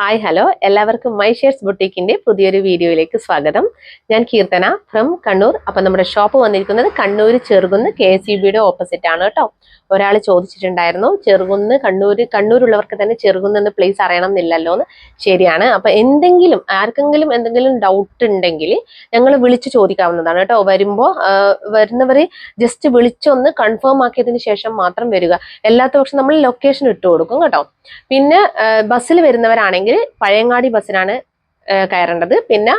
Hi hello എല്ലാവർക്കും my shares ബുട്ടീക്കിന്റെ പുതിയൊരു വീഡിയോയിലേക്ക് സ്വാഗതം. ഞാൻ കീർത്തന ഫ്രം കണ്ണൂർ. അപ്പം നമ്മുടെ ഷോപ്പ് വന്നിരിക്കുന്നത് കണ്ണൂർ ചെറുകുന്ന് KCBയുടെ ഓപ്പോസിറ്റ് ആണ് കേട്ടോ. ഒരാൾ ചോദിച്ചിട്ടുണ്ടായിരുന്നു ചെറുകുന്ന് കണ്ണൂരുള്ളവർക്ക് തന്നെ ചെറുകുന്ന് എന്ന പ്ലേസ് അറിയണം എന്നില്ലല്ലോ എന്ന്. ശരിയാണ്. അപ്പൊ ആർക്കെങ്കിലും എന്തെങ്കിലും ഡൗട്ട് ഉണ്ടെങ്കിൽ ഞങ്ങൾ വിളിച്ച് ചോദിക്കാവുന്നതാണ് കേട്ടോ. വരുന്നവര് ജസ്റ്റ് വിളിച്ചൊന്ന് കൺഫേം ആക്കിയതിന് ശേഷം മാത്രം വരിക. അല്ലാത്ത പക്ഷം നമ്മൾ ലൊക്കേഷൻ ഇട്ട് കൊടുക്കും കേട്ടോ. പിന്നെ ബസ്സിൽ വരുന്നവരാണെങ്കിൽ പഴയങ്ങാടി ബസ്സിനാണ് കയറേണ്ടത്. പിന്നെ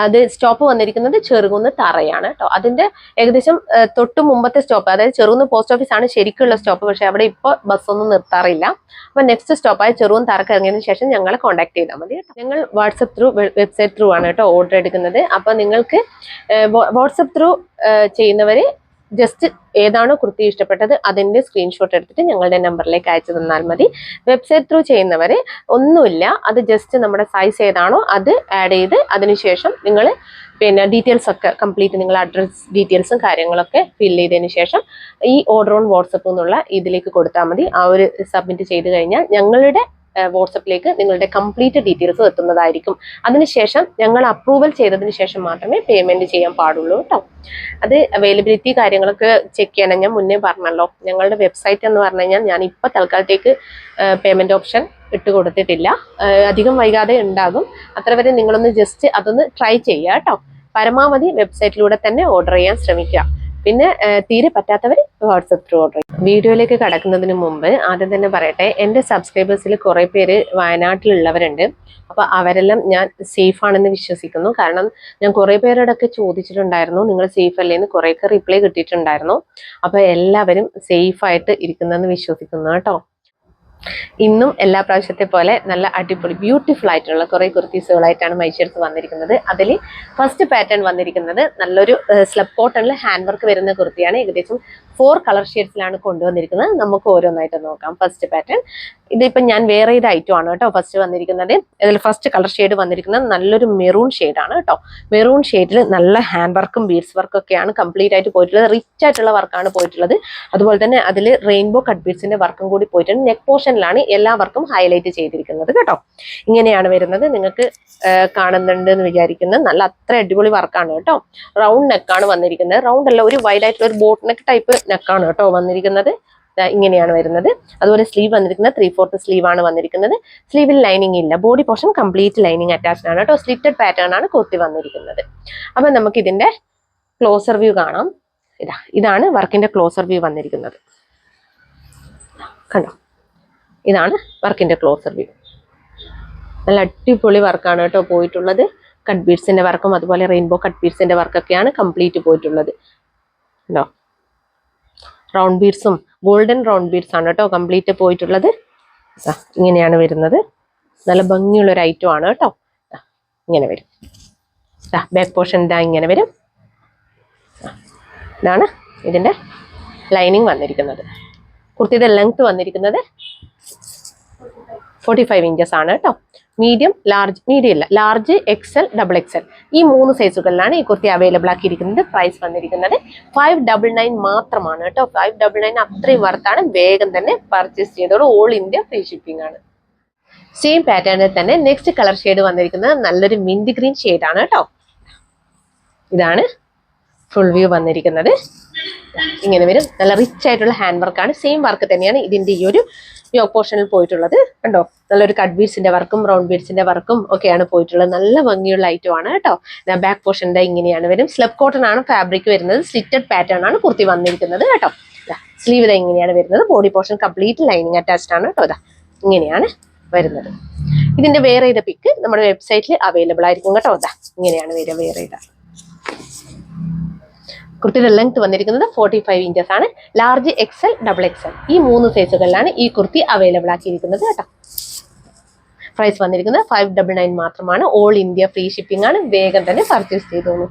അത് സ്റ്റോപ്പ് വന്നിരിക്കുന്നത് ചെറുകുന്ന് തറയാണ് കേട്ടോ. അതിന്റെ ഏകദേശം തൊട്ട് മുമ്പത്തെ സ്റ്റോപ്പ്, അതായത് ചെറുകുന്ന് പോസ്റ്റ് ഓഫീസ് ആണ് ശരിക്കുള്ള സ്റ്റോപ്പ്. പക്ഷെ അവിടെ ഇപ്പോൾ ബസ്സൊന്നും നിർത്താറില്ല. അപ്പൊ നെക്സ്റ്റ് സ്റ്റോപ്പായ ചെറുകുന്ന് തറക്ക് ഇറങ്ങിയതിനു ശേഷം ഞങ്ങളെ കോൺടാക്ട് ചെയ്താൽ മതി കേട്ടോ. ഞങ്ങൾ വാട്സപ്പ് ത്രൂ, വെബ്സൈറ്റ് ത്രൂ ആണ് കേട്ടോ ഓർഡർ എടുക്കുന്നത്. അപ്പൊ നിങ്ങൾക്ക് വാട്സപ്പ് ത്രൂ ചെയ്യുന്നവര് ജസ്റ്റ് ഏതാണോ കുർത്തി ഇഷ്ടപ്പെട്ടത് അതിന്റെ സ്ക്രീൻഷോട്ട് എടുത്തിട്ട് ഞങ്ങളുടെ നമ്പറിലേക്ക് അയച്ചു തന്നാൽ മതി. വെബ്സൈറ്റ് ത്രൂ ചെയ്യുന്നവര് ഒന്നുമില്ല, അത് ജസ്റ്റ് നമ്മുടെ സൈസ് ഏതാണോ അത് ആഡ് ചെയ്ത് അതിനുശേഷം നിങ്ങൾ പിന്നെ ഡീറ്റെയിൽസ് ഒക്കെ കംപ്ലീറ്റ് നിങ്ങൾ അഡ്രസ് ഡീറ്റെയിൽസും കാര്യങ്ങളൊക്കെ ഫിൽ ചെയ്തതിന് ശേഷം ഈ ഓർഡർ ഓൺ വാട്സപ്പ് എന്നുള്ള ഇതിലേക്ക് കൊടുത്താൽ മതി. ആ ഒരു സബ്മിറ്റ് ചെയ്ത് കഴിഞ്ഞാൽ ഞങ്ങളുടെ വാട്സപ്പിലേക്ക് നിങ്ങളുടെ കംപ്ലീറ്റ് ഡീറ്റെയിൽസ് എത്തുന്നതായിരിക്കും. അതിനുശേഷം ഞങ്ങൾ അപ്രൂവൽ ചെയ്തതിന് ശേഷം മാത്രമേ പേയ്മെന്റ് ചെയ്യാൻ പാടുള്ളൂ കേട്ടോ. അത് അവൈലബിലിറ്റി കാര്യങ്ങളൊക്കെ ചെക്ക് ചെയ്യാൻ ഞാൻ മുന്നേ പറഞ്ഞല്ലോ. ഞങ്ങളുടെ വെബ്സൈറ്റ് എന്ന് പറഞ്ഞു കഴിഞ്ഞാൽ ഞാൻ ഇപ്പൊ തൽക്കാലത്തേക്ക് പേയ്മെന്റ് ഓപ്ഷൻ ഇട്ട് കൊടുത്തിട്ടില്ല. അധികം വൈകാതെ ഉണ്ടാകും. അത്ര വരെ നിങ്ങളൊന്ന് ജസ്റ്റ് അതൊന്ന് ട്രൈ ചെയ്യുക കേട്ടോ. പരമാവധി വെബ്സൈറ്റിലൂടെ തന്നെ ഓർഡർ ചെയ്യാൻ ശ്രമിക്കുക. പിന്നെ തീരെ പറ്റാത്തവർ വാട്സപ്പ് ത്രൂ ഓർഡർ ചെയ്യും. വീഡിയോയിലേക്ക് കടക്കുന്നതിന് മുമ്പ് ആദ്യം തന്നെ പറയട്ടെ, എൻ്റെ സബ്സ്ക്രൈബേഴ്സിൽ കുറേ പേര് വയനാട്ടിലുള്ളവരുണ്ട്. അപ്പൊ അവരെല്ലാം ഞാൻ സേഫ് ആണെന്ന് വിശ്വസിക്കുന്നു. കാരണം ഞാൻ കുറേ പേരോടൊക്കെ ചോദിച്ചിട്ടുണ്ടായിരുന്നു നിങ്ങൾ സേഫ് അല്ലേന്ന്, കുറേയൊക്കെ റിപ്ലൈ കിട്ടിയിട്ടുണ്ടായിരുന്നു. അപ്പൊ എല്ലാവരും സേഫ് ആയിട്ട് ഇരിക്കുന്നെന്ന് വിശ്വസിക്കുന്നു കേട്ടോ. ഇന്നും എല്ലാ പ്രാവശ്യത്തെ പോലെ നല്ല അടിപൊളി ബ്യൂട്ടിഫുൾ ആയിട്ടുള്ള കുറെ കുർത്തീസുകളായിട്ടാണ് മൈഷേഴ്സ് വന്നിരിക്കുന്നത്. അതിൽ ഫസ്റ്റ് പാറ്റേൺ വന്നിരിക്കുന്നത് നല്ലൊരു സ്ലബ് കോട്ടണിൽ ഹാൻഡ് വർക്ക് വരുന്ന കുർത്തിയാണ്. ഏകദേശം 4 കളർ ഷെയ്ഡ്സിലാണ് കൊണ്ടുവന്നിരിക്കുന്നത്. നമുക്ക് ഓരോന്നായിട്ട് നോക്കാം. ഫസ്റ്റ് പാറ്റേൺ ഇതിപ്പോ ഞാൻ വേറെ ഇത് ഐറ്റം ആണ് കേട്ടോ. ഫസ്റ്റ് വന്നിരിക്കുന്നത് ഇതിൽ ഫസ്റ്റ് കളർ ഷെയ്ഡ് വന്നിരിക്കുന്നത് നല്ലൊരു മെറൂൺ ഷെയ്ഡാണ് കേട്ടോ. മെറൂൺ ഷെയ്ഡിൽ നല്ല ഹാൻഡ് വർക്കും ബീഡ്സ് വർക്കും ഒക്കെയാണ് കംപ്ലീറ്റ് ആയിട്ട് പോയിട്ടുള്ളത്. റിച്ച് ആയിട്ടുള്ള വർക്കാണ് പോയിട്ടുള്ളത്. അതുപോലെ തന്നെ അതിൽ റെയിൻബോ കട്ട് ബീഡ്സിന്റെ വർക്കും കൂടി പോയിട്ടുണ്ട്. നെക്ക് പോർഷനിലാണ് എല്ലാ വർക്കും ഹൈലൈറ്റ് ചെയ്തിരിക്കുന്നത് കേട്ടോ. ഇങ്ങനെയാണ് വരുന്നത്. നിങ്ങൾക്ക് കാണുന്നുണ്ട് എന്ന് വിചാരിക്കുന്നത്. നല്ല അത്ര അടിപൊളി വർക്കാണ് കേട്ടോ. റൗണ്ട് നെക്കാണ് വന്നിരിക്കുന്നത്. റൗണ്ട് അല്ല, ഒരു വൈഡ് ആയിട്ടുള്ള ഒരു ബോട്ട് നെക്ക് ടൈപ്പ് നെക്കാണ് കേട്ടോ വന്നിരിക്കുന്നത്. ഇങ്ങനെയാണ് വരുന്നത്. അതുപോലെ സ്ലീവ് വന്നിരിക്കുന്നത് 3/4 സ്ലീവ് ആണ് വന്നിരിക്കുന്നത്. സ്ലീവിൽ ലൈനിങ് ഇല്ല. Body portion complete lining attached ആണ് കേട്ടോ. സ്ലിറ്റഡ് പാറ്റേൺ ആണ് കുർത്തി വന്നിരിക്കുന്നത്. അപ്പൊ നമുക്ക് ഇതിന്റെ ക്ലോസർ വ്യൂ കാണാം. ഇതാണ് വർക്കിന്റെ ക്ലോസർ വ്യൂ വന്നിരിക്കുന്നത്. കണ്ടോ, ഇതാണ് വർക്കിന്റെ ക്ലോസർ വ്യൂ. നല്ല അടിപൊളി വർക്കാണ് കേട്ടോ പോയിട്ടുള്ളത്. കട്ട് ബീഡ്സിന്റെ വർക്കും അതുപോലെ റെയിൻബോ കട്ട് ബീഡ്സിന്റെ വർക്കൊക്കെയാണ് കംപ്ലീറ്റ് പോയിട്ടുള്ളത്. ഉണ്ടോ, റൗണ്ട് ബീഡ്സും ഗോൾഡൻ റൗണ്ട് ബീഡ്സ് ആണ് കേട്ടോ കംപ്ലീറ്റ് പോയിട്ടുള്ളത്. ഇങ്ങനെയാണ് വരുന്നത്. നല്ല ഭംഗിയുള്ള ഒരു ഐറ്റം ആണ് കേട്ടോ. ഇങ്ങനെ വരും. ബാക്ക് പോർഷൻ ഇങ്ങനെ വരും. ഇതാണ് ഇതിന്റെ ലൈനിങ് വന്നിരിക്കുന്നത്. കുർത്തിയുടെ ലെങ്ത് വന്നിരിക്കുന്നത് 45 ഇഞ്ചസ് ആണ് കേട്ടോ. മീഡിയം, ലാർജ്, മീഡിയം ഇല്ല, ലാർജ്, XL, XXL ഈ 3 സൈസുകളിലാണ് ഈ കുർത്തി അവൈലബിൾ ആക്കിയിരിക്കുന്നത്. പ്രൈസ് വന്നിരിക്കുന്നത് 599 മാത്രമാണ് കേട്ടോ. 599 അത്രയും വർത്താണ്. വേഗം തന്നെ പർച്ചേസ് ചെയ്തോളൂ. ഓൾ ഇന്ത്യ ഫ്രീ ഷിപ്പിംഗ് ആണ്. സെയിം പാറ്റേണിൽ തന്നെ നെക്സ്റ്റ് കളർ ഷെയ്ഡ് വന്നിരിക്കുന്നത് നല്ലൊരു മിന്റ് ഗ്രീൻ ഷെയ്ഡാണ് കേട്ടോ. ഇതാണ് ഫുൾ വ്യൂ വന്നിരിക്കുന്നത്. ഇങ്ങനെ വരും. നല്ല റിച്ച് ആയിട്ടുള്ള ഹാൻഡ് വർക്കാണ്. സെയിം വർക്ക് തന്നെയാണ് ഇതിന്റെ ഈ ഒരു യോക്ക് പോർഷനിൽ പോയിട്ടുള്ളത്. കണ്ടോ, നല്ലൊരു കട്ട് ബീഡ്സിന്റെ വർക്കും റൗണ്ട് ബീഡ്സിന്റെ വർക്കും ഒക്കെയാണ് പോയിട്ടുള്ളത്. നല്ല ഭംഗിയുള്ള ഐറ്റം ആണ് കേട്ടോ. ബാക്ക് പോർഷന്റെ ഇങ്ങനെയാണ് വരും. സ്ലബ് കോട്ടൺ ആണ് ഫാബ്രിക് വരുന്നത്. സ്ലിറ്റഡ് പാറ്റേൺ ആണ് കുർത്തി വന്നിരിക്കുന്നത് കേട്ടോ. സ്ലീവ് ഇങ്ങനെയാണ് വരുന്നത്. Body portion complete lining attached ആണ് കേട്ടോ. ഇങ്ങനെയാണ് വരുന്നത്. ഇതിന്റെ വേറെ ഇത് പിക്ക് നമ്മുടെ വെബ്സൈറ്റിൽ അവൈലബിൾ ആയിരിക്കും കേട്ടോ. ഇങ്ങനെയാണ് വരിക വേറെ ഇത്. കുർത്തിയുടെ ലെങ്ത് വന്നിരിക്കുന്നത് 45 ഇഞ്ചസ് ആണ്. ലാർജ്, XL, XXL ഈ 3 സൈസുകളിലാണ് ഈ കുർത്തി അവൈലബിൾ ആക്കിയിരിക്കുന്നത് കേട്ടോ. പ്രൈസ് വന്നിരിക്കുന്നത് 599 മാത്രമാണ്. ഓൾ ഇന്ത്യ ഫ്രീ ഷിപ്പിംഗ് ആണ്. വേഗം തന്നെ പർച്ചേസ് ചെയ്തോളൂ.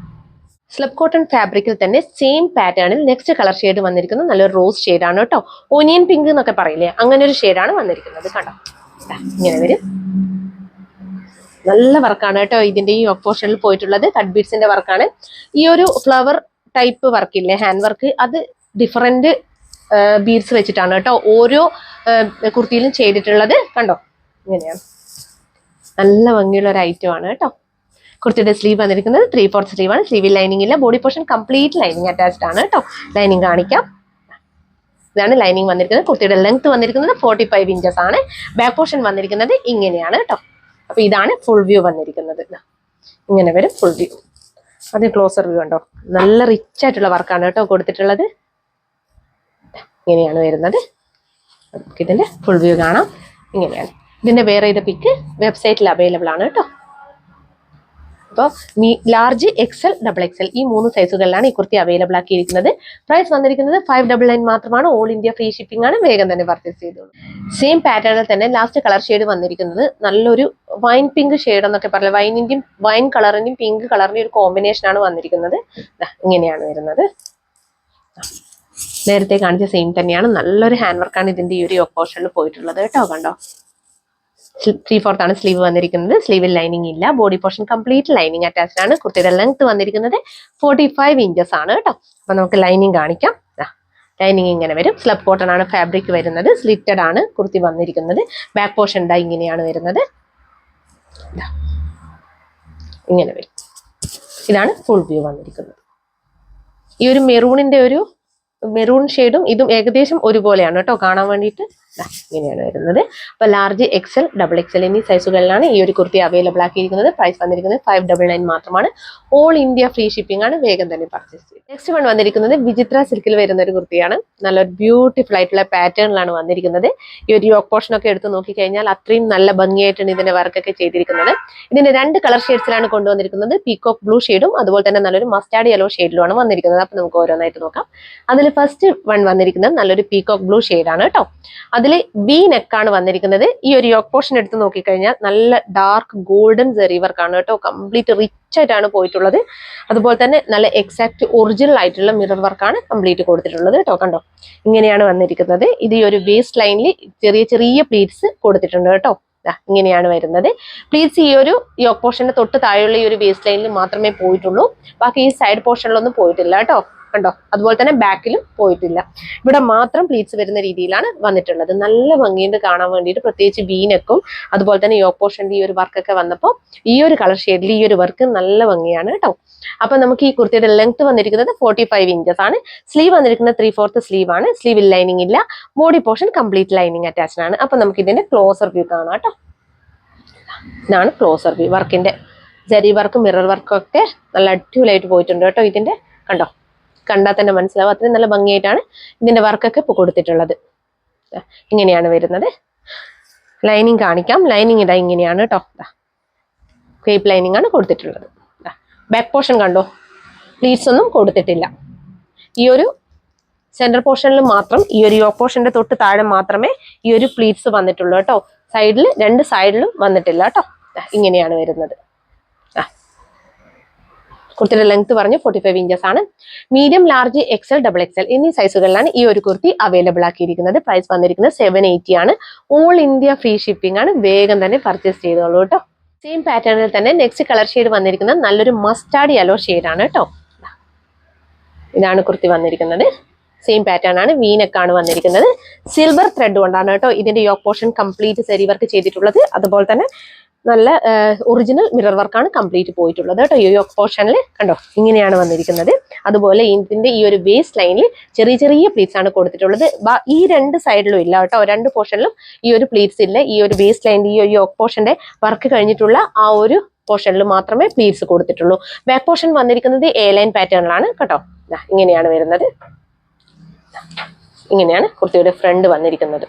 സ്ലബ് കോട്ടൺ ഫാബ്രിക്കിൽ തന്നെ സെയിം പാറ്റേണിൽ നെക്സ്റ്റ് കളർ ഷെയ്ഡ് വന്നിരിക്കുന്നത് നല്ലൊരു റോസ് ഷെയ്ഡാണ് കേട്ടോ. ഒനിയൻ പിങ്ക് എന്നൊക്കെ പറയില്ലേ, അങ്ങനെ ഒരു ഷെയ്ഡാണ് വന്നിരിക്കുന്നത്. കണ്ടോ, ഇങ്ങനെ വരും. നല്ല വർക്കാണ് കേട്ടോ ഇതിന്റെ ഈ പോർഷനിൽ പോയിട്ടുള്ളത്. കട്ട് ബീഡ്സിന്റെ വർക്കാണ്. ഈ ഒരു ഫ്ലവർ ടൈപ്പ് വർക്കില്ലേ, ഹാൻഡ് വർക്ക്, അത് ഡിഫറെന്റ് ബീഡ്സ് വെച്ചിട്ടാണ് കേട്ടോ ഓരോ കുർത്തിയിലും ചെയ്തിട്ടുള്ളത്. കണ്ടോ, ഇങ്ങനെയാണ് നല്ല ഭംഗിയുള്ള ഒരു ഐറ്റം ആണ് കേട്ടോ. കുർത്തിയുടെ സ്ലീവ് വന്നിരിക്കുന്നത് 3/4 സ്ലീവ് ആണ്. സ്ലീവിൽ ലൈനിങ് ഇല്ല. Body portion complete lining attached ആണ് കേട്ടോ. ലൈനിങ് കാണിക്കാം. ഇതാണ് ലൈനിങ് വന്നിരിക്കുന്നത്. കുർത്തിയുടെ ലെങ്ത് വന്നിരിക്കുന്നത് 45 ഇഞ്ചസ് ആണ്. ബാക്ക് പോർഷൻ വന്നിരിക്കുന്നത് ഇങ്ങനെയാണ് കേട്ടോ. അപ്പൊ ഇതാണ് ഫുൾ വ്യൂ വന്നിരിക്കുന്നത്. ഇങ്ങനെ വരും ഫുൾ വ്യൂ. അത് ക്ലോസർ വ്യൂ ഉണ്ടോ, നല്ല റിച്ച് ആയിട്ടുള്ള വർക്കാണ് കേട്ടോ കൊടുത്തിട്ടുള്ളത്. ഇങ്ങനെയാണ് വരുന്നത്. നമുക്ക് ഇതിന്റെ ഫുൾ വ്യൂ കാണാം. ഇങ്ങനെയാണ്. ഇതിന്റെ വേറെ ഇത് പിക്ക് വെബ്സൈറ്റിൽ അവൈലബിൾ ആണ് കേട്ടോ. അപ്പോൾ ലാർജ്, എക്സൽ, XXL ഈ 3 സൈസുകളിലാണ് ഈ കുർത്തി അവൈലബിൾ ആക്കിയിരിക്കുന്നത്. പ്രൈസ് വന്നിരിക്കുന്നത് 599 മാത്രമാണ്. ഓൾ ഇന്ത്യ ഫ്രീ ഷിപ്പിംഗ് ആണ്. വേഗം തന്നെ പർച്ചേസ് ചെയ്തോളൂ. സെയിം പാറ്റേണിൽ തന്നെ ലാസ്റ്റ് കളർ ഷെയ്ഡ് വന്നിരിക്കുന്നത് നല്ലൊരു വൈൻ പിങ്ക് ഷെയ്ഡ് എന്നൊക്കെ പറഞ്ഞാൽ വൈൻ കളറിന്റെയും പിങ്ക് കളറിന്റെയും ഒരു കോമ്പിനേഷൻ ആണ് വന്നിരിക്കുന്നത്. ഇങ്ങനെയാണ് വരുന്നത്. നേരത്തെ കാണിച്ച സെയിം തന്നെയാണ്. നല്ലൊരു ഹാൻഡ് വർക്കാണ് ഇതിന്റെ ഈ ഒരു യോക്ക് പോർഷനിൽ പോയിട്ടുള്ളത് കേട്ടോ. കണ്ടോ, 3/4 ആണ് സ്ലീവ് വന്നിരിക്കുന്നത്. സ്ലീവിൽ ലൈനിങ് ഇല്ല. Body portion complete lining attached ആണ്. കുർത്തിയുടെ ലെങ്ത് വന്നിരിക്കുന്നത് 45 ഇഞ്ചസ് ആണ് കേട്ടോ. അപ്പൊ നമുക്ക് ലൈനിങ് കാണിക്കാം. ലൈനിങ് ഇങ്ങനെ വരും. സ്ലബ് കോട്ടൺ ആണ് ഫാബ്രിക് വരുന്നത്. സ്ലിറ്റഡ് ആണ് കുർത്തി വന്നിരിക്കുന്നത്. ബാക്ക് പോർഷൻ ഇങ്ങനെയാണ് വരുന്നത്. ഇങ്ങനെ വരും. ഇതാണ് ഫുൾ വ്യൂ വന്നിരിക്കുന്നത്. ഈ ഒരു മെറൂൺ ഷെയ്ഡും ഇതും ഏകദേശം ഒരുപോലെയാണ് കേട്ടോ കാണാൻ വേണ്ടിയിട്ട്. ഇങ്ങനെയാണ് വരുന്നത്. അപ്പൊ ലാർജ്, എക്സൽ, XXL എന്നീ സൈസുകളിലാണ് ഈ ഒരു കുർത്തി അവൈലബിൾ ആക്കിയിരിക്കുന്നത്. പ്രൈസ് വന്നിരിക്കുന്നത് 599 മാത്രമാണ്. ഓൾ ഇന്ത്യ ഫ്രീ ഷിപ്പിംഗ് ആണ്. വേഗം തന്നെ പർച്ചേസ് ചെയ്യും. നെക്സ്റ്റ് വൺ വന്നിരിക്കുന്നത് വിചിത്ര സിൽക്കിൽ വരുന്ന ഒരു കുർത്തിയാണ്. നല്ലൊരു ബ്യൂട്ടിഫുൾ ആയിട്ടുള്ള പാറ്റേണിലാണ് വന്നിരിക്കുന്നത്. ഈ ഒരു യോക്ക് പോർഷൻ ഒക്കെ എടുത്ത് നോക്കിക്കഴിഞ്ഞാൽ അത്രയും നല്ല ഭംഗിയായിട്ടാണ് ഇതിന്റെ വർക്കൊക്കെ ചെയ്തിരിക്കുന്നത്. ഇതിന്റെ 2 കളർ ഷെയ്ഡ്സിലാണ് കൊണ്ടുവന്നിരിക്കുന്നത്. പീകോക്ക് ബ്ലൂ ഷെയ്ഡും അതുപോലെ തന്നെ നല്ലൊരു മസ്റ്റാർഡ് യെല്ലോ ഷെയ്ഡിലുമാണ് വന്നിരിക്കുന്നത്. അപ്പൊ നമുക്ക് ഓരോന്നായിട്ട് നോക്കാം. അതിൽ ഫസ്റ്റ് വൺ വന്നിരിക്കുന്നത് നല്ലൊരു പീകോക്ക് ബ്ലൂ ഷെയ്ഡാണ് കേട്ടോ. അതിൽ വി നെക്കാണ് വന്നിരിക്കുന്നത്. ഈ ഒരു യോക്ക് പോർഷൻ എടുത്ത് നോക്കിക്കഴിഞ്ഞാൽ നല്ല ഡാർക്ക് ഗോൾഡൻ സെറി വർക്കാണ് കേട്ടോ. കംപ്ലീറ്റ് റിച്ച് ആയിട്ടാണ് പോയിട്ടുള്ളത്. അതുപോലെ തന്നെ നല്ല എക്സാക്ട് ഒറിജിനൽ ആയിട്ടുള്ള മിറർ വർക്കാണ് കംപ്ലീറ്റ് കൊടുത്തിട്ടുള്ളത് കേട്ടോ. കണ്ടോ, ഇങ്ങനെയാണ് വന്നിരിക്കുന്നത്. ഇത് ഈ ഒരു വേസ്റ്റ് ലൈനിൽ ചെറിയ ചെറിയ പ്ലീറ്റ്സ് കൊടുത്തിട്ടുണ്ട് കേട്ടോ. ഇങ്ങനെയാണ് വരുന്നത്. പ്ലീറ്റ്സ് ഈ ഒരു യോക്ക് പോർഷന്റെ തൊട്ട് താഴെയുള്ള ഈ ഒരു വേസ്റ്റ് ലൈനിൽ മാത്രമേ പോയിട്ടുള്ളൂ. ബാക്കി ഈ സൈഡ് പോർഷനിലൊന്നും പോയിട്ടില്ല കേട്ടോ. കണ്ടോ, അതുപോലെ തന്നെ ബാക്കിലും പോയിട്ടില്ല. ഇവിടെ മാത്രം പ്ലീറ്റ്സ് വരുന്ന രീതിയിലാണ് വന്നിട്ടുള്ളത്. നല്ല ഭംഗിയുണ്ട് കാണാൻ വേണ്ടിയിട്ട്. പ്രത്യേകിച്ച് വീനെക്കും അതുപോലെ തന്നെ യോക്ക് പോർഷന്റെ ഈ ഒരു വർക്കൊക്കെ വന്നപ്പോൾ ഈ ഒരു കളർ ഷെയ്ഡിൽ ഈ ഒരു വർക്ക് നല്ല ഭംഗിയാണ് കേട്ടോ. അപ്പൊ നമുക്ക് ഈ കുർത്തിയുടെ ലെങ്ത് വന്നിരിക്കുന്നത് 45 ഇഞ്ചസ് ആണ്. സ്ലീവ് വന്നിരിക്കുന്നത് 3/4 സ്ലീവ് ആണ്. സ്ലീവിൽ ലൈനിങ് ഇല്ല. Body portion complete lining attached ആണ്. അപ്പൊ നമുക്ക് ഇതിന്റെ ക്ലോസർ വ്യൂ കാണാം കേട്ടോ. ഇതാണ് ക്ലോസർ വ്യൂ. വർക്കിന്റെ ജരി വർക്കും മിറർ വർക്കും ഒക്കെ നല്ല അടിപൊളിയായിട്ട് പോയിട്ടുണ്ട് കേട്ടോ. ഇതിന്റെ കണ്ടോ, കണ്ടാൽ തന്നെ മനസ്സിലാവും. അത്രയും നല്ല ഭംഗിയായിട്ടാണ് ഇതിന്റെ വർക്കൊക്കെ ഇപ്പോൾ കൊടുത്തിട്ടുള്ളത്. ഇങ്ങനെയാണ് വരുന്നത്. ലൈനിങ് കാണിക്കാം. ലൈനിങ് ഇതാ ഇങ്ങനെയാണ് കേട്ടോ. ക്രേപ്പ് ലൈനിങ് ആണ് കൊടുത്തിട്ടുള്ളത്. ബാക്ക് പോർഷൻ കണ്ടോ, പ്ലീറ്റ്സ് ഒന്നും കൊടുത്തിട്ടില്ല. ഈ ഒരു സെന്റർ പോർഷനിൽ മാത്രം, ഈ ഒരു യോക്ക് പോർഷന്റെ തൊട്ട് താഴെ മാത്രമേ ഈ ഒരു പ്ലീറ്റ്സ് വന്നിട്ടുള്ളൂ കേട്ടോ. സൈഡിൽ 2 സൈഡിലും വന്നിട്ടില്ല കേട്ടോ. ഇങ്ങനെയാണ് വരുന്നത്. കുർത്തിയുടെ ലെങ്ത് പറഞ്ഞ് 45 ഇഞ്ചസ് ആണ്. മീഡിയം, ലാർജ്, എക്സൽ, XXL എന്നീ സൈസുകളിലാണ് ഈ ഒരു കുർത്തി അവൈലബിൾ ആക്കിയിരിക്കുന്നത്. പ്രൈസ് വന്നിരിക്കുന്നത് 780 ആണ്. ഓൾ ഇന്ത്യ ഫ്രീ ഷിപ്പിംഗ് ആണ്. വേഗം തന്നെ പർച്ചേസ് ചെയ്തോളൂ കേട്ടോ. സെയിം പാറ്റേണിൽ തന്നെ നെക്സ്റ്റ് കളർ ഷെയ്ഡ് വന്നിരിക്കുന്നത് നല്ലൊരു മസ്റ്റാർഡ് യെല്ലോ ഷെയ്ഡാണ് കേട്ടോ. ഇതാണ് കുർത്തി വന്നിരിക്കുന്നത്. സെയിം പാറ്റേൺ ആണ്. വീനെക്കാണ് വന്നിരിക്കുന്നത്. സിൽവർ ത്രെഡ് കൊണ്ടാണ് കേട്ടോ ഇതിന്റെ യോക്ക് പോർഷൻ കംപ്ലീറ്റ് സെരി വർക്ക് ചെയ്തിട്ടുള്ളത്. അതുപോലെ തന്നെ നല്ല ഒറിജിനൽ മിറർ വർക്കാണ് കംപ്ലീറ്റ് പോയിട്ടുള്ളത് കേട്ടോ. ഈ യോക്ക് പോർഷനിൽ കണ്ടോ, ഇങ്ങനെയാണ് വന്നിരിക്കുന്നത്. അതുപോലെ ഇതിന്റെ ഈ ഒരു വേസ്റ്റ് ലൈനിൽ ചെറിയ ചെറിയ പ്ലീറ്റ്സ് ആണ് കൊടുത്തിട്ടുള്ളത്. ഈ 2 സൈഡിലും ഇല്ല കേട്ടോ. 2 പോർഷനിലും ഈ ഒരു പ്ലീറ്റ്സ് ഇല്ല. ഈ ഒരു വേസ്റ്റ് ലൈനിൽ ഈ ഒരു യോക്ക് പോർഷന്റെ വർക്ക് കഴിഞ്ഞിട്ടുള്ള ആ ഒരു പോർഷനിൽ മാത്രമേ പ്ലീറ്റ്സ് കൊടുത്തിട്ടുള്ളൂ. ബാക്ക് പോർഷൻ വന്നിരിക്കുന്നത് എ ലൈൻ പാറ്റേണിലാണ് കേട്ടോ. ഇങ്ങനെയാണ് വരുന്നത്. ഇങ്ങനെയാണ് കുർത്തിയുടെ ഫ്രണ്ട് വന്നിരിക്കുന്നത്.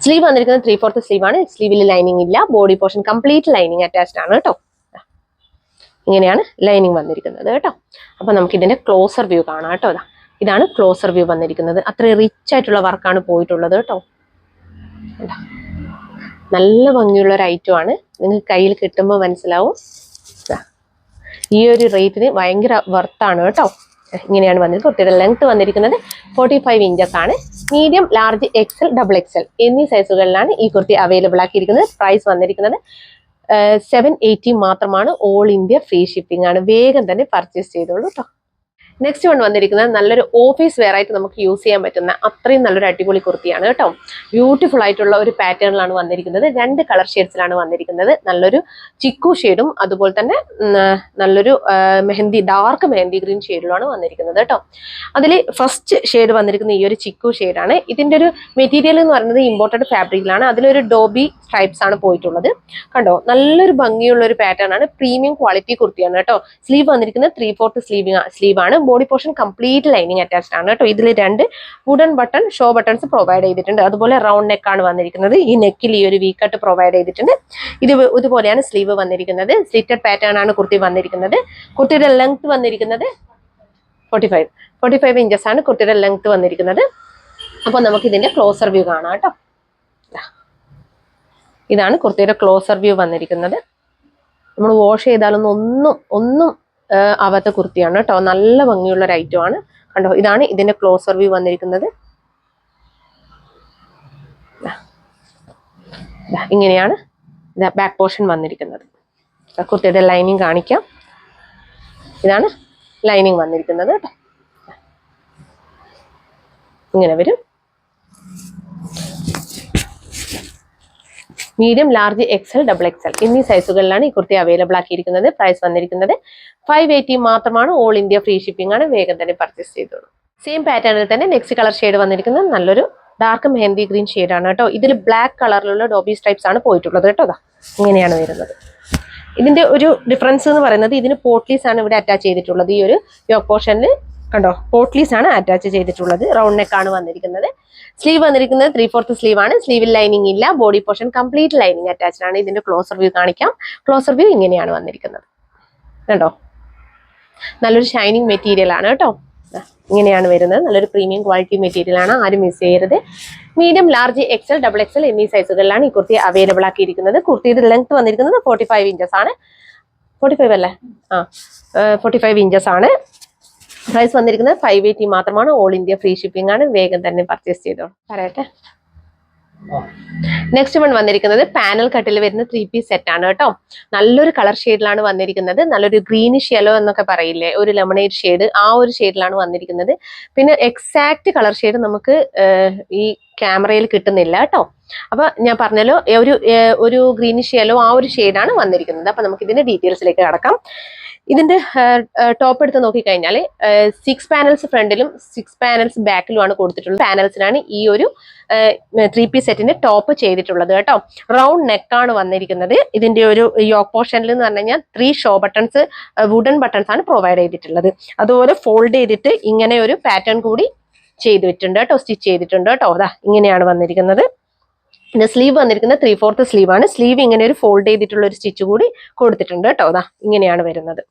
സ്ലീവ് വന്നിരിക്കുന്നത് 3/4 സ്ലീവ് ആണ്. സ്ലീവിൽ ലൈനിങ് ഇല്ല. Body portion complete lining attached ആണ് കേട്ടോ. ഇങ്ങനെയാണ് ലൈനിങ് വന്നിരിക്കുന്നത് കേട്ടോ. അപ്പൊ നമുക്ക് ഇതിന്റെ ക്ലോസർ വ്യൂ കാണാം കേട്ടോ. ഇതാണ് ക്ലോസർ വ്യൂ വന്നിരിക്കുന്നത്. അത്രയും റിച്ച് ആയിട്ടുള്ള വർക്കാണ് പോയിട്ടുള്ളത് കേട്ടോ. നല്ല ഭംഗിയുള്ള ഒരു ഐറ്റം ആണ്. നിങ്ങൾക്ക് കയ്യിൽ കിട്ടുമ്പോൾ മനസ്സിലാവും. ഈ ഒരു റേറ്റിന് ഭയങ്കര വർത്താണ് കേട്ടോ. ഇങ്ങനെയാണ് വന്നിരിക്കുന്നത്. കുർത്തിയുടെ ലെങ്ത് വന്നിരിക്കുന്നത് 45 ഇഞ്ചസ് ആണ്. മീഡിയം, ലാർജ്, എക്സൽ, XXL എന്നീ സൈസുകളിലാണ് ഈ കുർത്തി അവൈലബിൾ ആക്കിയിരിക്കുന്നത്. പ്രൈസ് വന്നിരിക്കുന്നത് 780 മാത്രമാണ്. ഓൾ ഇന്ത്യ ഫ്രീ ഷിപ്പിംഗ് ആണ്. വേഗം തന്നെ പർച്ചേസ് ചെയ്തോളൂ കേട്ടോ. നെക്സ്റ്റ് വൺ വന്നിരിക്കുന്നത് നല്ലൊരു ഓഫീസ് വെയർ ആയിട്ട് നമുക്ക് യൂസ് ചെയ്യാൻ പറ്റുന്ന അത്രയും നല്ലൊരു അടിപൊളി കുർത്തിയാണ് കേട്ടോ. ബ്യൂട്ടിഫുൾ ആയിട്ടുള്ള ഒരു പാറ്റേണിലാണ് വന്നിരിക്കുന്നത്. 2 കളർ ഷെയ്ഡ്സിലാണ് വന്നിരിക്കുന്നത്. നല്ലൊരു ചിക്കു ഷെയ്ഡും അതുപോലെ തന്നെ നല്ലൊരു ഡാർക്ക് മെഹന്തി ഗ്രീൻ ഷെയ്ഡിലാണ് വന്നിരിക്കുന്നത് കേട്ടോ. അതിൽ ഫസ്റ്റ് ഷെയ്ഡ് വന്നിരിക്കുന്ന ഈ ഒരു ചിക്കു ഷെയ്ഡാണ്. ഇതിന്റെ ഒരു മെറ്റീരിയൽ എന്ന് പറയുന്നത് ഇമ്പോർട്ടഡ് ഫാബ്രിക്കിലാണ്. അതിലൊരു ഡോബി സ്ട്രൈപ്സ് ആണ് പോയിട്ടുള്ളത്. കണ്ടോ, നല്ലൊരു ഭംഗിയുള്ള ഒരു പാറ്റേൺ ആണ്. പ്രീമിയം ക്വാളിറ്റി കുർത്തിയാണ് കേട്ടോ. സ്ലീവ് വന്നിരിക്കുന്നത് 3/4 സ്ലീവ് ആണ്. Body portion complete lining attached ആണ് കേട്ടോ. ഇതിൽ 2 wooden button show buttons provide ചെയ്തിട്ടുണ്ട്. അതുപോലെ റൗണ്ട് നെക്ക് ആണ് വന്നിരിക്കുന്നത്. ഈ നെക്കിൽ ഈ ഒരു വി കട്ട് പ്രൊവൈഡ് ചെയ്തിട്ടുണ്ട്. ഇതുപോലെയാണ് സ്ലീവ് വന്നിരിക്കുന്നത്. സ്ലിറ്റഡ് പാറ്റേൺ ആണ് കുർത്തി വന്നിരിക്കുന്നത്. കുർത്തിയുടെ ലെങ്ത് വന്നിരിക്കുന്നത് 45 ഇഞ്ചസ് ആണ് കുർത്തിയുടെ ലെങ്ത് വന്നിരിക്കുന്നത്. അപ്പോൾ നമുക്ക് ഇതിന്റെ ക്ലോസർ വ്യൂ കാണാം കേട്ടോ. ഇതാണ് കുർത്തിയുടെ ക്ലോസർ വ്യൂ വന്നിരിക്കുന്നത്. നമ്മൾ വാഷ് ചെയ്താലൊന്നും ഒന്നും ആവാത്ത കുർത്തിയാണ് കേട്ടോ. നല്ല ഭംഗിയുള്ള ഒരു ഐറ്റം ആണ്. കണ്ടോ, ഇതാണ് ഇതിന്റെ ക്ലോസർ വ്യൂ വന്നിരിക്കുന്നത്. ഇങ്ങനെയാണ് ബാക്ക് പോർഷൻ വന്നിരിക്കുന്നത്. കുർത്തിയുടെ ലൈനിങ് കാണിക്കാം. ഇതാണ് ലൈനിങ് വന്നിരിക്കുന്നത് കേട്ടോ. ഇങ്ങനെ വരും. Medium, large, XL, double XL എന്നീ സൈസുകളിലാണ് ഈ കുർത്തി അവൈലബിൾ ആക്കിയിരിക്കുന്നത്. പ്രൈസ് വന്നിരിക്കുന്നത് 580 മാത്രമാണ്. ഓൾ ഇന്ത്യ ഫ്രീ ഷിപ്പിംഗ് ആണ്. വേഗം തന്നെ പർച്ചേസ് ചെയ്തോളൂ. സെയിം പാറ്റേണിൽ തന്നെ നെക്സ്റ്റ് കളർ ഷെയ്ഡ് വന്നിരിക്കുന്നത് നല്ലൊരു ഡാർക്ക് മെഹന്തി ഗ്രീൻ ഷെയ്ഡാണ് കേട്ടോ. ഇതിൽ ബ്ലാക്ക് കളറിലുള്ള ഡോബി സ്ട്രൈപ്സ് ആണ് പോയിട്ടുള്ളത് കേട്ടോ. ഇങ്ങനെയാണ് വരുന്നത്. ഇതിന്റെ ഒരു ഡിഫറൻസ് എന്ന് പറയുന്നത് ഇതിന് പോട്ട്ലീസ് ആണ് ഇവിടെ അറ്റാച്ച് ചെയ്തിട്ടുള്ളത്. ഈ ഒരു യോക്ക് പോർഷനിൽ കണ്ടോ, പോട്ട്ലീസ് ആണ് അറ്റാച്ച് ചെയ്തിട്ടുള്ളത്. റൗണ്ട് നെക്ക് ആണ് വന്നിരിക്കുന്നത്. സ്ലീവ് വന്നിരിക്കുന്നത് 3/4 സ്ലീവ് ആണ്. സ്ലീവിൽ ലൈനിങ് ഇല്ല. Body portion complete lining attached ആണ്. ഇതിന്റെ ക്ലോസർ വ്യൂ കാണിക്കാം. ക്ലോസർ വ്യൂ ഇങ്ങനെയാണ് വന്നിരിക്കുന്നത്. കണ്ടോ, നല്ലൊരു ഷൈനിങ് മെറ്റീരിയൽ ആണ് കേട്ടോ. ഇങ്ങനെയാണ് വരുന്നത്. നല്ലൊരു പ്രീമിയം ക്വാളിറ്റി മെറ്റീരിയൽ ആണ്. ആരും മിസ് ചെയ്യരുത്. Medium, large, XL, double XL എന്നീ സൈസുകളിലാണ് ഈ കുർത്തി അവൈലബിൾ ആക്കിയിരിക്കുന്നത്. കുർത്തിയുടെ ലെങ്ത് വന്നിരിക്കുന്നത് 45 ഇഞ്ചസ് ആണ്. 45 അല്ലേ? 45 ഇഞ്ചസ് ആണ്. പ്രൈസ് വന്നിരിക്കുന്നത് 580 മാത്രമാണ്. ഓൾ ഇന്ത്യ ഫ്രീ ഷിപ്പിംഗ് ആണ്. വേഗം തന്നെ പർച്ചേസ് ചെയ്തോളൂ. പറയട്ടെ. നെക്സ്റ്റ് വൺ വന്നിരിക്കുന്നത് പാനൽ കട്ടിൽ വരുന്ന 3 പീസ് സെറ്റ് ആണ് കേട്ടോ. നല്ലൊരു കളർ ഷെയ്ഡിലാണ് വന്നിരിക്കുന്നത്. നല്ലൊരു ഗ്രീനിഷ് യെല്ലോ എന്നൊക്കെ പറയില്ലേ, ഒരു ലെമണേഡ് ഷെയ്ഡ്, ആ ഒരു ഷെയ്ഡിലാണ് വന്നിരിക്കുന്നത്. പിന്നെ എക്സാക്ട് കളർ ഷെയ്ഡ് നമുക്ക് ഈ ക്യാമറയിൽ കിട്ടുന്നില്ല കേട്ടോ. അപ്പൊ ഞാൻ പറഞ്ഞല്ലോ, ഒരു ഗ്രീനിഷ് യെല്ലോ ആ ഒരു ഷെയ്ഡാണ് വന്നിരിക്കുന്നത്. അപ്പൊ നമുക്ക് ഇതിന്റെ ഡീറ്റെയിൽസിലേക്ക് കടക്കാം. ഇതിന്റെ ടോപ്പ് എടുത്ത് നോക്കിക്കഴിഞ്ഞാൽ 6 പാനൽസ് ഫ്രണ്ടിലും 6 പാനൽസ് ബാക്കിലുമാണ് കൊടുത്തിട്ടുള്ളത്. പാനൽസിനാണ് ഈ ഒരു 3 പീസ് സെറ്റിന്റെ ടോപ്പ് ചെയ്തിട്ടുള്ളത് കേട്ടോ. റൗണ്ട് നെക്കാണ് വന്നിരിക്കുന്നത്. ഇതിന്റെ ഒരു യോക്ക് പോർഷനിൽ എന്ന് പറഞ്ഞു കഴിഞ്ഞാൽ 3 ഷോ ബട്ടൺസ്, വുഡൻ ബട്ടൺസ് ആണ് പ്രൊവൈഡ് ചെയ്തിട്ടുള്ളത്. അതുപോലെ ഫോൾഡ് ചെയ്തിട്ട് ഇങ്ങനെ ഒരു പാറ്റേൺ കൂടി ചെയ്തിട്ടുണ്ട് കേട്ടോ, സ്റ്റിച്ച് ചെയ്തിട്ടുണ്ട് കേട്ടോ. അതാ ഇങ്ങനെയാണ് വന്നിരിക്കുന്നത്. പിന്നെ സ്ലീവ് വന്നിരിക്കുന്നത് 3/4 സ്ലീവ് ആണ്. സ്ലീവ് ഇങ്ങനെ ഒരു ഫോൾഡ് ചെയ്തിട്ടുള്ള ഒരു സ്റ്റിച്ച് കൂടി കൊടുത്തിട്ടുണ്ട് കേട്ടോ. അതാ ഇങ്ങനെയാണ് വരുന്നത്.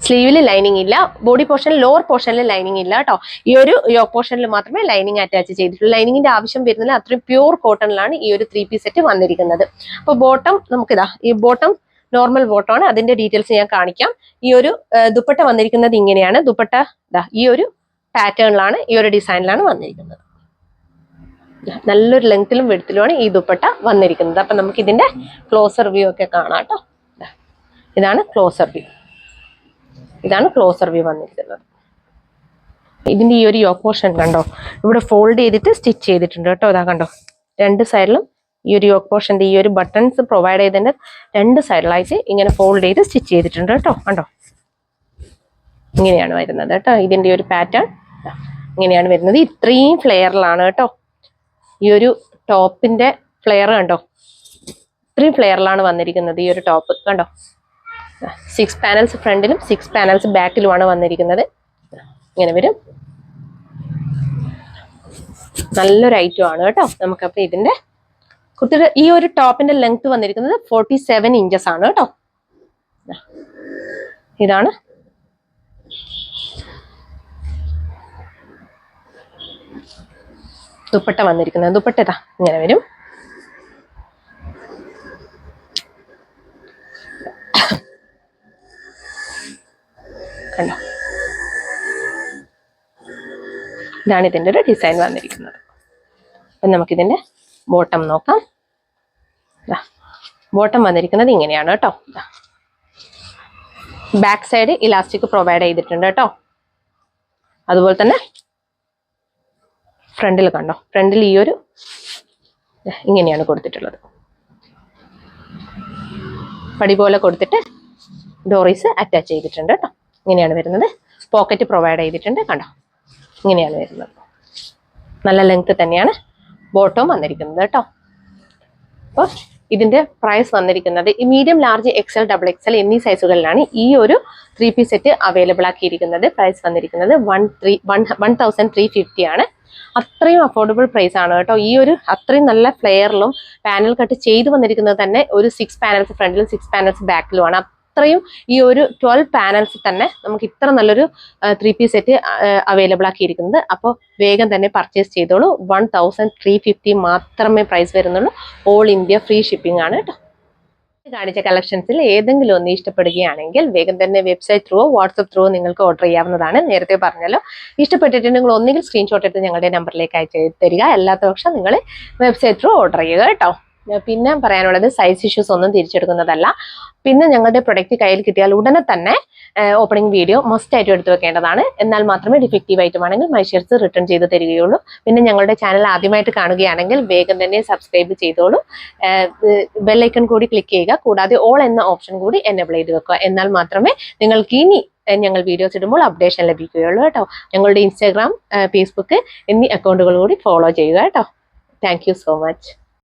സ്ലീവിൽ ലൈനിങ് ഇല്ല. ബോഡി പോർഷനിൽ, ലോവർ പോർഷനിൽ ലൈനിങ് ഇല്ല കേട്ടോ. ഈ ഒരു യോക്ക് പോർഷനിൽ മാത്രമേ ലൈനിങ് അറ്റാച്ച് ചെയ്തിട്ടുള്ളൂ. ലൈനിങ്ങിന്റെ ആവശ്യം വരുന്നില്ല. അത്രയും പ്യൂർ കോട്ടണിലാണ് ഈ ഒരു 3 പീസ് സെറ്റ് വന്നിരിക്കുന്നത്. അപ്പൊ ബോട്ടം നമുക്കിതാ, ഈ ബോട്ടം നോർമൽ ബോട്ടം ആണ്. അതിന്റെ ഡീറ്റെയിൽസ് ഞാൻ കാണിക്കാം. ഈ ഒരു ദുപ്പട്ട വന്നിരിക്കുന്നത് ഇങ്ങനെയാണ്. ദുപ്പട്ട ഈ ഒരു പാറ്റേണിലാണ്, ഈ ഒരു ഡിസൈനിലാണ് വന്നിരിക്കുന്നത്. നല്ലൊരു ലെങ്ത്തിലും വെടുത്തിലുമാണ് ഈ ദുപ്പട്ട വന്നിരിക്കുന്നത്. അപ്പൊ നമുക്ക് ഇതിന്റെ ക്ലോസർ വ്യൂ ഒക്കെ കാണാം കേട്ടോ. ഇതാണ് ക്ലോസർ വ്യൂ. ഇതാണ് ക്ലോസർ വ്യൂ വന്നിരിക്കുന്നത്. ഇതിന്റെ ഈ ഒരു യോക്ക് പോർഷൻ കണ്ടോ, ഇവിടെ ഫോൾഡ് ചെയ്തിട്ട് സ്റ്റിച്ച് ചെയ്തിട്ടുണ്ട് കേട്ടോ. ഇതാ കണ്ടോ, 2 സൈഡിലും ഈ ഒരു യോക്ക് പോർഷന്റെ ഈ ഒരു ബട്ടൺസ് പ്രൊവൈഡ് ചെയ്തതിന്റെ 2 സൈഡിലായിട്ട് ഇങ്ങനെ ഫോൾഡ് ചെയ്ത് സ്റ്റിച്ച് ചെയ്തിട്ടുണ്ട് കേട്ടോ. കണ്ടോ, ഇങ്ങനെയാണ് വരുന്നത് കേട്ടോ. ഇതിന്റെ ഒരു പാറ്റേൺ ഇങ്ങനെയാണ് വരുന്നത്. ഇത്രയും ഫ്ലെയറിലാണ് കേട്ടോ. ഈ ഒരു ടോപ്പിന്റെ ഫ്ലെയർ കണ്ടോ, ഇത്രയും ഫ്ലെയറിലാണ് വന്നിരിക്കുന്നത് ഈ ഒരു ടോപ്പ്. കണ്ടോ, 6 പാനൽസ് ഫ്രണ്ടിലും 6 പാനൽസ് ബാക്കിലുമാണ് വന്നിരിക്കുന്നത്. ഇങ്ങനെ വരും. നല്ലൊരു ഐറ്റം ആണ് കേട്ടോ. നമുക്കപ്പോൾ ഇതിന്റെ കുട്ടിയുടെ ഈ ഒരു ടോപ്പിന്റെ ലെങ്ത് വന്നിരിക്കുന്നത് 47 ഇഞ്ചസ് ആണ് കേട്ടോ. ഇതാണ് ദുപ്പട്ട വന്നിരിക്കുന്നത്. ദുപ്പട്ട ഇതാ ഇങ്ങനെ വരും. കണ്ടോ, ഇതാണ് ഇതിൻ്റെ ഒരു ഡിസൈൻ വന്നിരിക്കുന്നത്. അപ്പം നമുക്കിതിൻ്റെ ബോട്ടം നോക്കാം. ബോട്ടം വന്നിരിക്കുന്നത് ഇങ്ങനെയാണ് കേട്ടോ. ബാക്ക് സൈഡ് ഇലാസ്റ്റിക് പ്രൊവൈഡ് ചെയ്തിട്ടുണ്ട് കേട്ടോ. അതുപോലെ തന്നെ ഫ്രണ്ടിൽ കണ്ടോ, ഫ്രണ്ടിൽ ഈ ഒരു ഇങ്ങനെയാണ് കൊടുത്തിട്ടുള്ളത്. പടി പോലെ കൊടുത്തിട്ട് ഡോറീസ് അറ്റാച്ച് ചെയ്തിട്ടുണ്ട് കേട്ടോ. ഇങ്ങനെയാണ് വരുന്നത്. പോക്കറ്റ് പ്രൊവൈഡ് ചെയ്തിട്ടുണ്ട് കണ്ടോ, ഇങ്ങനെയാണ് വരുന്നത്. നല്ല ലെങ്ത് തന്നെയാണ് ബോട്ടം വന്നിരിക്കുന്നത് കേട്ടോ. അപ്പോൾ ഇതിന്റെ പ്രൈസ് വന്നിരിക്കുന്നത് ഈ medium, large, XL, double XL എന്നീ സൈസുകളിലാണ് ഈ ഒരു 3 പീസ് സെറ്റ് അവൈലബിൾ ആക്കിയിരിക്കുന്നത്. പ്രൈസ് വന്നിരിക്കുന്നത് 1350 ആണ്. അത്രയും അഫോർഡബിൾ പ്രൈസ് ആണ് കേട്ടോ. ഈ ഒരു അത്രയും നല്ല ഫ്ലെയറിലും പാനൽ കട്ട് ചെയ്ത് വന്നിരിക്കുന്നത് തന്നെ ഒരു 6 പാനൽസ് ഫ്രണ്ടിലും 6 പാനൽസ് ബാക്കിലുമാണ്. അത്രയും ഈ ഒരു 12 പാനൽസ് തന്നെ നമുക്ക് ഇത്ര നല്ലൊരു 3 പീസ് സെറ്റ് അവൈലബിൾ ആക്കിയിരിക്കുന്നത്. അപ്പോൾ വേഗം തന്നെ പർച്ചേസ് ചെയ്തോളൂ. 1350 മാത്രമേ പ്രൈസ് വരുന്നുള്ളൂ. ഓൾ ഇന്ത്യ ഫ്രീ ഷിപ്പിംഗ് ആണ് കേട്ടോ. കാണിച്ച കളക്ഷൻസിൽ ഏതെങ്കിലും ഒന്ന് ഇഷ്ടപ്പെടുകയാണെങ്കിൽ വേഗം തന്നെ വെബ്സൈറ്റ് ത്രൂ വാട്സപ്പ് ത്രൂ നിങ്ങൾക്ക് ഓർഡർ ചെയ്യാവുന്നതാണ്. നേരത്തെ പറഞ്ഞല്ലോ, ഇഷ്ടപ്പെട്ടിട്ട് നിങ്ങൾ ഒന്നുകിൽ സ്ക്രീൻഷോട്ട് എടുത്ത് ഞങ്ങളുടെ നമ്പറിലേക്ക് അയച്ചു തരിക, അല്ലാത്ത പക്ഷം നിങ്ങൾ വെബ്സൈറ്റ് ത്രൂ ഓർഡർ ചെയ്യുക കേട്ടോ. പിന്നെ പറയാനുള്ളത് സൈസ് ഇഷ്യൂസ് ഒന്നും തിരിച്ചെടുക്കുന്നതല്ല. പിന്നെ ഞങ്ങളുടെ പ്രൊഡക്റ്റ് കയ്യിൽ കിട്ടിയാൽ ഉടനെ തന്നെ ഓപ്പണിംഗ് വീഡിയോ മസ്റ്റ് ആയിട്ട് എടുത്തു വെക്കേണ്ടതാണ്. എന്നാൽ മാത്രമേ ഡിഫക്റ്റീവ് ഐറ്റമാണെങ്കിൽ മൈഷേഴ്സ് റിട്ടേൺ ചെയ്ത് തരികയുള്ളൂ. പിന്നെ ഞങ്ങളുടെ ചാനൽ ആദ്യമായിട്ട് കാണുകയാണെങ്കിൽ വേഗം തന്നെ സബ്സ്ക്രൈബ് ചെയ്തോളൂ. ബെല്ലൈക്കൺ കൂടി ക്ലിക്ക് ചെയ്യുക. കൂടാതെ ഓൾ എന്ന ഓപ്ഷൻ കൂടി എനേബിൾ ചെയ്ത് വെക്കുക. എന്നാൽ മാത്രമേ നിങ്ങൾക്ക് ഇനി ഞങ്ങൾ വീഡിയോസ് ഇടുമ്പോൾ അപ്ഡേഷൻ ലഭിക്കുകയുള്ളൂ കേട്ടോ. ഞങ്ങളുടെ ഇൻസ്റ്റാഗ്രാം, ഫേസ്ബുക്ക് എന്നീ അക്കൗണ്ടുകൾ കൂടി ഫോളോ ചെയ്യുക കേട്ടോ. Thank you so much.